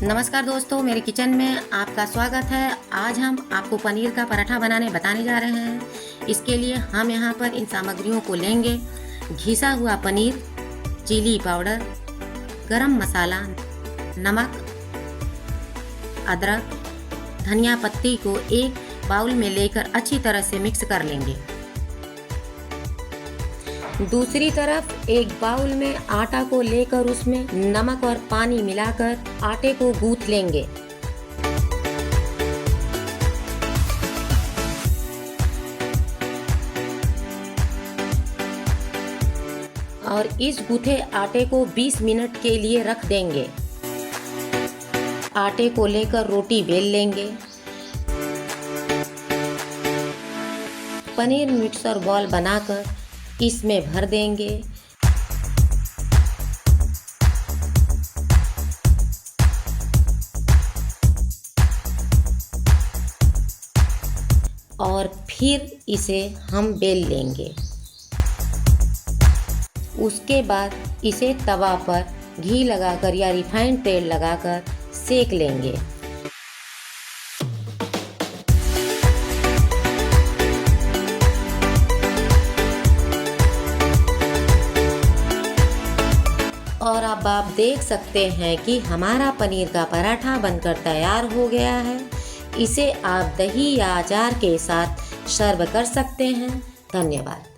नमस्कार दोस्तों, मेरे किचन में आपका स्वागत है। आज हम आपको पनीर का पराठा बनाने बताने जा रहे हैं। इसके लिए हम यहाँ पर इन सामग्रियों को लेंगे। घिसा हुआ पनीर, चिली पाउडर, गरम मसाला, नमक, अदरक, धनिया पत्ती को एक बाउल में लेकर अच्छी तरह से मिक्स कर लेंगे। दूसरी तरफ एक बाउल में आटा को लेकर उसमें नमक और पानी मिलाकर आटे को गूंथ लेंगे। और इस गूंथे आटे को 20 मिनट के लिए रख देंगे। आटे को लेकर रोटी बेल लेंगे। पनीर मिक्सर बॉल बनाकर इसमें भर देंगे। और फिर इसे हम बेल लेंगे। उसके बाद इसे तवा पर घी लगाकर या रिफाइंड तेल लगाकर सेक लेंगे। और अब आप देख सकते हैं कि हमारा पनीर का पराठा बनकर तैयार हो गया है। इसे आप दही या अचार के साथ सर्व कर सकते हैं। धन्यवाद।